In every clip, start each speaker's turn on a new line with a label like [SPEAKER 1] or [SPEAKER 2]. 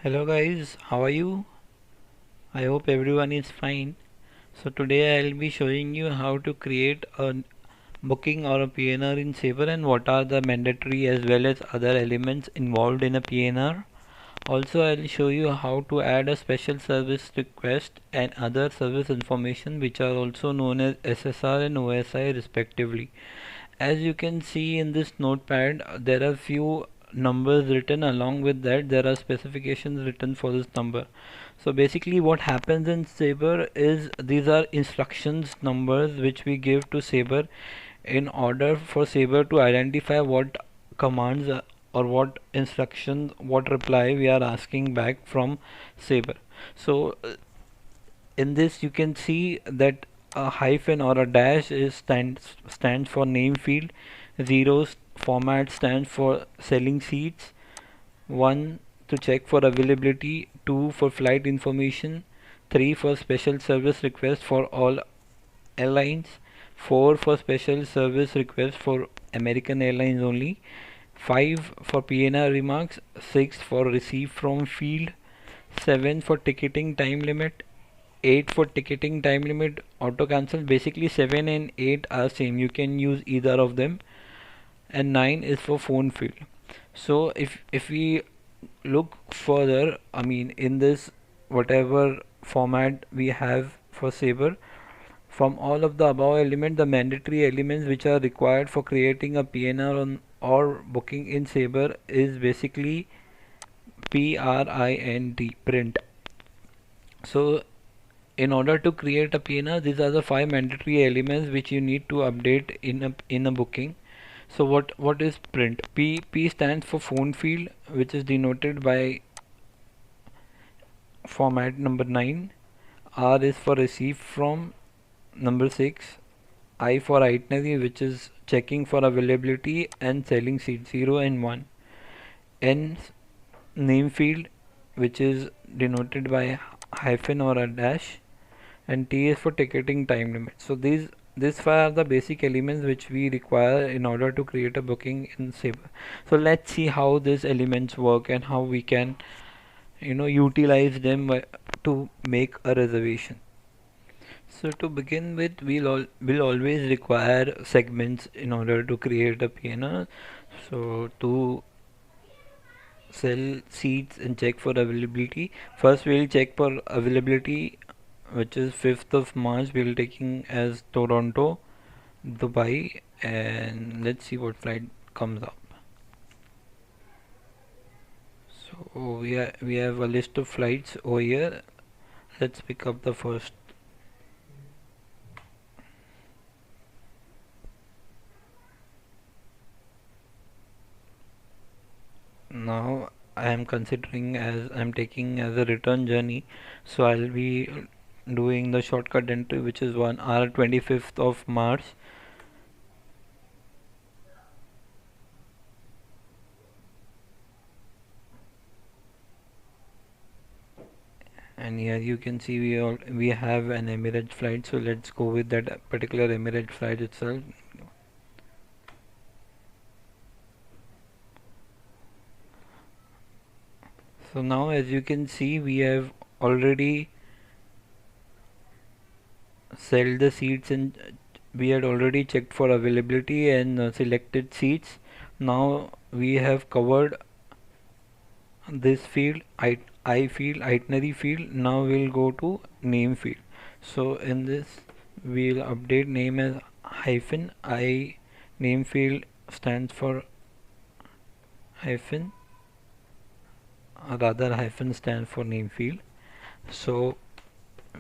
[SPEAKER 1] Hello guys, how are you? I hope everyone is fine. So today I'll be showing you how to create a booking or a PNR in Sabre and what are the mandatory as well as other elements involved in a PNR. Also I'll show you how to add a special service request and other service information which are also known as SSR and OSI respectively. As you can see in this notepad, there are few numbers written. Along with that there are specifications written for this number. So basically what happens in Sabre is these are instructions numbers which we give to Sabre in order for Sabre to identify what commands or what instructions, what reply we are asking back from Sabre. So in this you can see that a hyphen or a dash is stands for name field, zeros format stands for selling seats, 1 to check for availability, 2 for flight information, 3 for special service request for all airlines, 4 for special service request for American Airlines only, 5 for PNR remarks, 6 for receive from field, 7 for ticketing time limit, 8 for ticketing time limit auto cancel. Basically 7 and 8 are same, you can use either of them, and 9 is for phone field. So if we look further, I mean in this whatever format we have for Sabre, from all of the above element, the mandatory elements which are required for creating a PNR on or booking in Sabre is basically print. So in order to create a PNR, these are the 5 mandatory elements which you need to update in a booking. So what is print? P stands for phone field, which is denoted by format number 9. R is for receive from number 6. I for itinerary, which is checking for availability and selling seat 0 and 1. N name field, which is denoted by hyphen or a dash, and T is for ticketing time limit. So these 5 are the basic elements which we require in order to create a booking in Sabre. So let's see how these elements work and how we can utilize them to make a reservation. So to begin with, we'll always require segments in order to create a PNR. So to sell seats and check for availability, first we'll check for availability, which is 5th of March. We'll taking as Toronto, Dubai, and let's see what flight comes up. So we have a list of flights over here. Let's pick up the first. Now I am considering as I'm taking as a return journey, so I'll be doing the shortcut entry, which is 1 hour 25th of March. And here you can see we have an Emirates flight, so let's go with that particular Emirates flight itself. So now as you can see, we have already sold the seats and we had already checked for availability and selected seats. Now we have covered this field, I field, itinerary field. Now we'll go to name field. So in this we'll update name as hyphen I. Name field stands for hyphen, rather hyphen stands for name field. So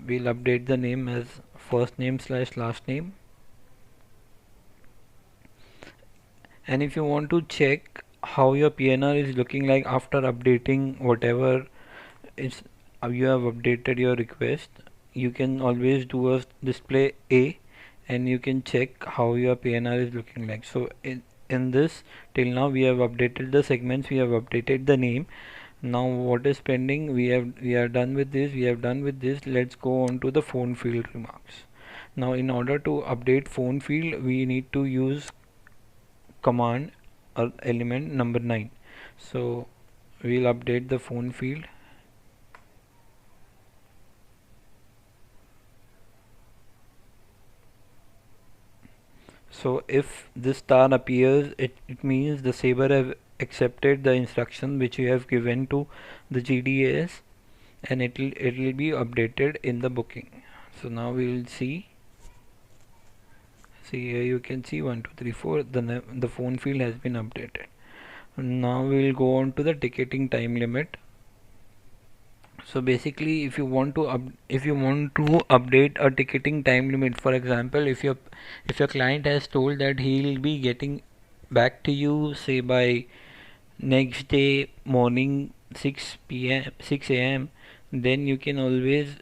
[SPEAKER 1] we'll update the name as first name slash last name. And if you want to check how your PNR is looking like after updating whatever is you have updated your request, you can always do a display A and you can check how your PNR is looking like. So in this, till now we have updated the segments, we have updated the name. Now what is pending? We are done with this, we have done with this. Let's go on to the phone field remarks. Now in order to update phone field, we need to use command or element number 9. So we'll update the phone field. So if this star appears, it means the Sabre have accepted the instruction which you have given to the GDS, and it will be updated in the booking. So now we will see here you can see 1 2 3 4, the phone field has been updated. Now we will go on to the ticketing time limit. So basically, if you want to update a ticketing time limit, for example, if your client has told that he'll be getting back to you say by next day morning 6 a.m, then you can always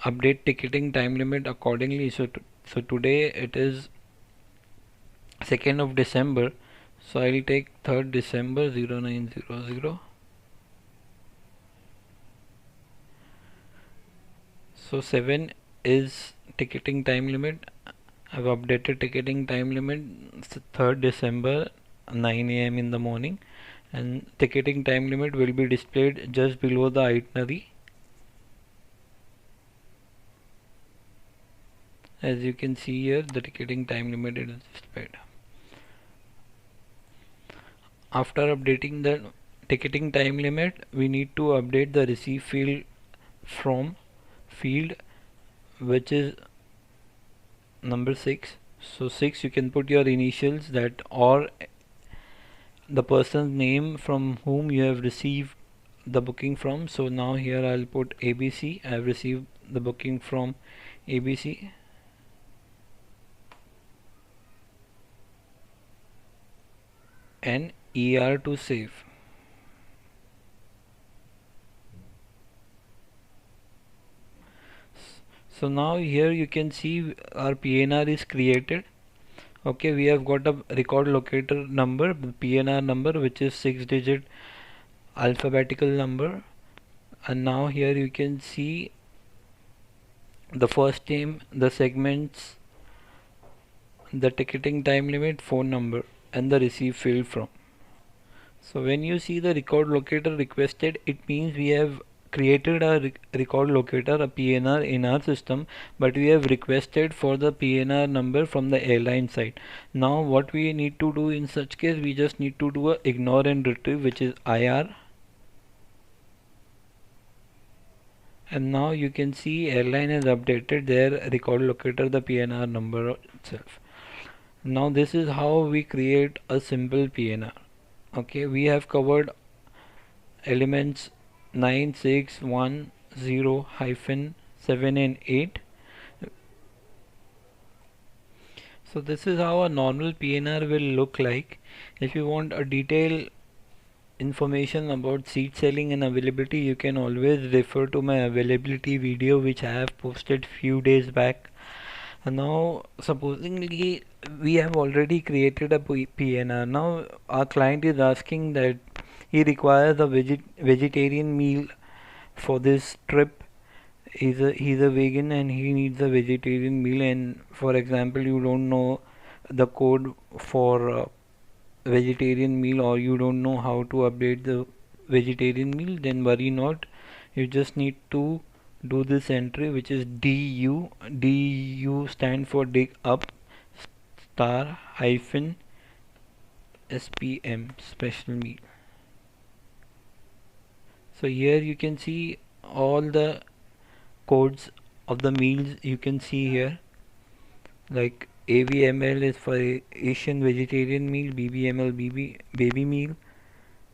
[SPEAKER 1] update ticketing time limit accordingly. So today it is 2nd of December, so I'll take 3rd December 0900. So 7 is ticketing time limit. I've updated ticketing time limit 3rd December 9 a.m. in the morning, and ticketing time limit will be displayed just below the itinerary. As you can see here, the ticketing time limit is displayed. After updating the ticketing time limit, we need to update the receive field from field, which is number 6. So 6, you can put your initials, that or the person's name from whom you have received the booking from. So now here I'll put ABC. I have received the booking from ABC. And ER to save. So now here you can see our PNR is created. Okay, we have got a record locator number, PNR number, which is 6-digit alphabetical number. And now here you can see the first name, the segments, the ticketing time limit, phone number, and the receive field from. So when you see the record locator requested, it means we have created a record locator, a PNR in our system, but we have requested for the PNR number from the airline side. Now what we need to do in such case, we just need to do a ignore and retrieve, which is IR. And now you can see airline has updated their record locator, the PNR number itself. Now this is how we create a simple PNR. Okay, we have covered elements 9, 6, 1, 0, hyphen 7 and 8. So this is how a normal PNR will look like. If you want a detailed information about seat selling and availability, you can always refer to my availability video, which I have posted few days back. And now supposingly we have already created a PNR. Now our client is asking that he requires a vegetarian meal for this trip. He's a vegan and he needs a vegetarian meal, and for example you don't know the code for vegetarian meal, or you don't know how to update the vegetarian meal, then worry not. You just need to do this entry, which is DU. DU stand for dig up star hyphen SPM, special meal. So here you can see all the codes of the meals you can see here, like AVML is for Asian vegetarian meal, BBML baby meal,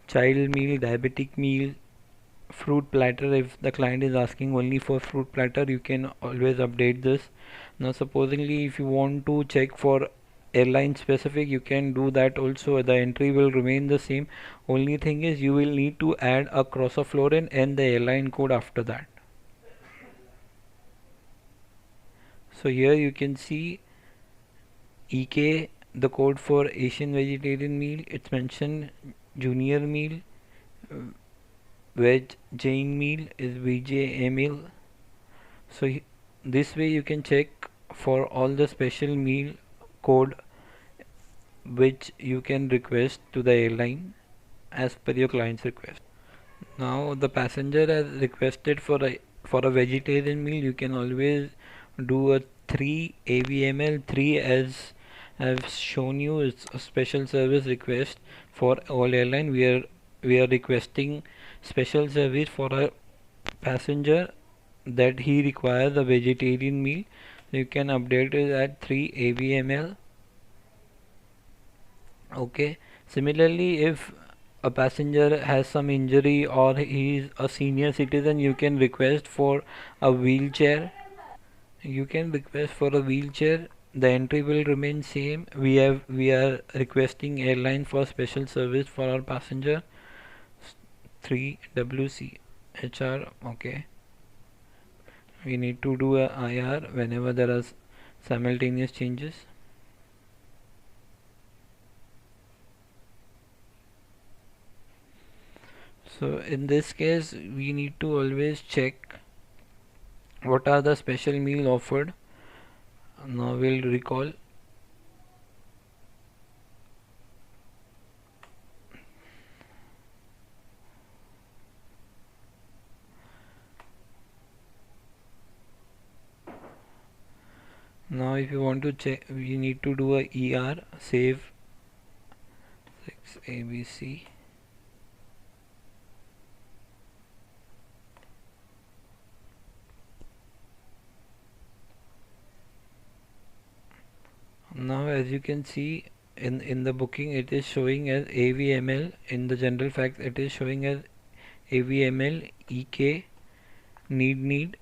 [SPEAKER 1] child meal, diabetic meal, fruit platter. If the client is asking only for fruit platter, you can always update this. Now supposingly if you want to check for airline specific, you can do that also. The entry will remain the same. Only thing is you will need to add a cross-of-Lauren and the airline code after that. So here you can see EK, the code for Asian vegetarian meal. It's mentioned junior meal, veg Jain meal is VJ meal. So this way you can check for all the special meal code which you can request to the airline as per your client's request. Now the passenger has requested for a vegetarian meal. You can always do a 3 AVML, 3 as I've shown you it's a special service request for all airline. We are requesting special service for a passenger that he requires a vegetarian meal. You can update it at 3 avml. Okay, similarly, if a passenger has some injury or he is a senior citizen, you can request for a wheelchair. The entry will remain same. We are requesting airline for special service for our passenger 3WCHR. Okay, we need to do a IR whenever there are simultaneous changes. So in this case we need to always check what are the special meal offered. Now we'll recall. Now if you want to check, we need to do a ER save 6ABC. Now as you can see in the booking, it is showing as AVML. In the general facts, it is showing as AVML EK need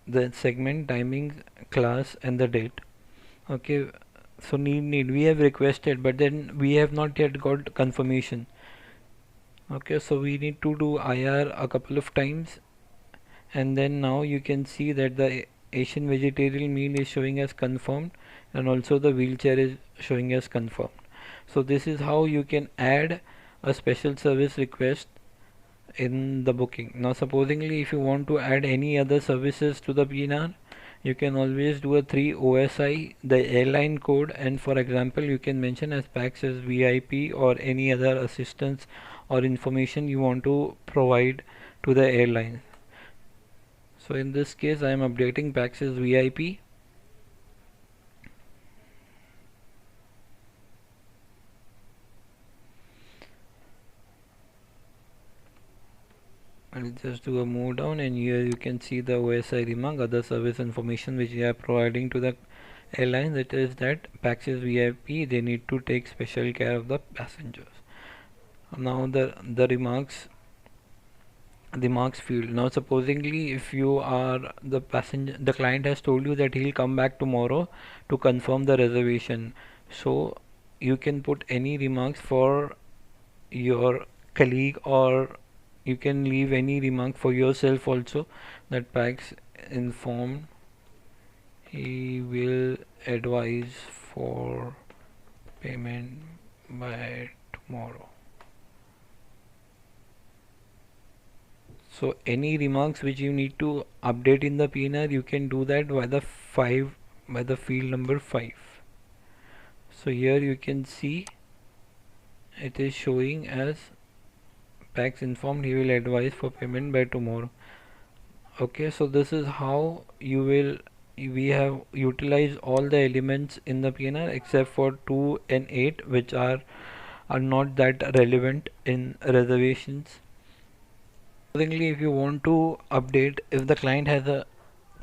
[SPEAKER 1] the segment, timings, class and the date. Okay, so need we have requested, but then we have not yet got confirmation. Okay, so we need to do IR a couple of times, and then now you can see that the Asian vegetarian meal is showing as confirmed, and also the wheelchair is showing as confirmed. So this is how you can add a special service request in the booking. Now supposingly if you want to add any other services to the PNR, you can always do a 3 OSI, the airline code, and for example you can mention as PAX as VIP or any other assistance or information you want to provide to the airline. So in this case I am updating PAX as VIP. I'll just do a move down, and here you can see the OSI remark, other service information which we are providing to the airline. That is that Pax's VIP, they need to take special care of the passengers. Now the marks field. Now supposingly if you are the passenger, the client has told you that he'll come back tomorrow to confirm the reservation. So you can put any remarks for your colleague, or you can leave any remark for yourself also, that Pax informed he will advise for payment by tomorrow. So any remarks which you need to update in the PNR, you can do that by the field number 5. So here you can see it is showing as Pax informed he will advise for payment by tomorrow. Okay, so this is how we have utilized all the elements in the PNR except for 2 and 8, which are not that relevant in reservations. Accordingly, if you want to update, if the client has a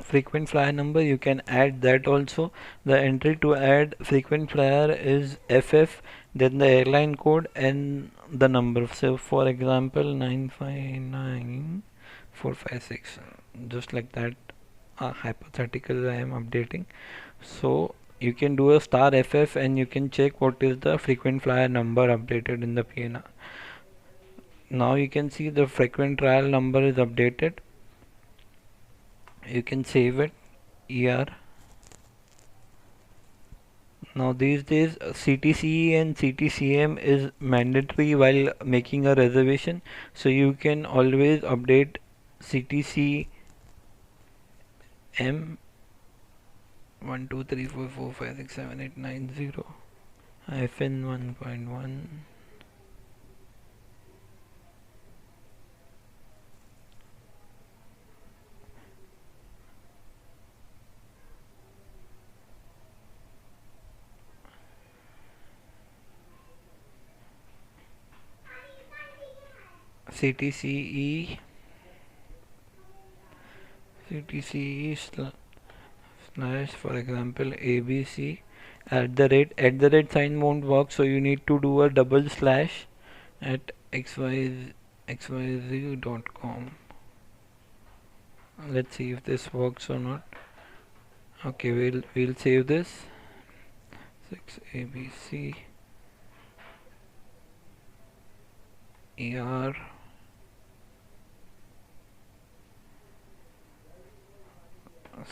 [SPEAKER 1] frequent flyer number, you can add that also. The entry to add frequent flyer is FF, then the airline code and the number. So for example 959456, just like that, hypothetical I am updating. So you can do a star FF and you can check what is the frequent flyer number updated in the PNR. Now you can see the frequent trial number is updated. You can save it. ER. Now these days CTCE and CTCM is mandatory while making a reservation, so you can always update CTCM 12344567890 hyphen 1.1. ctce slash, for example, abc at the rate sign won't work, so you need to do a double slash at xyz.com. Let's see if this works or not. Okay, we'll save this. 6abc er.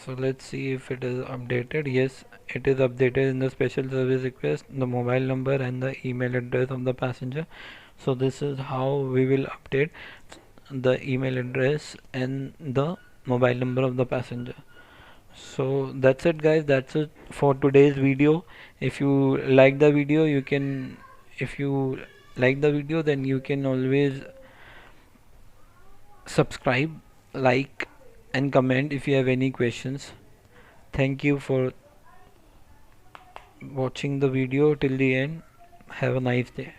[SPEAKER 1] So let's see if it is updated. Yes, it is updated in the special service request, the mobile number and the email address of the passenger. So this is how we will update the email address and the mobile number of the passenger. So that's it, guys. That's it for today's video. If you like the video, if you like the video, then you can always subscribe, like, and comment if you have any questions. Thank you for watching the video till the end. Have a nice day.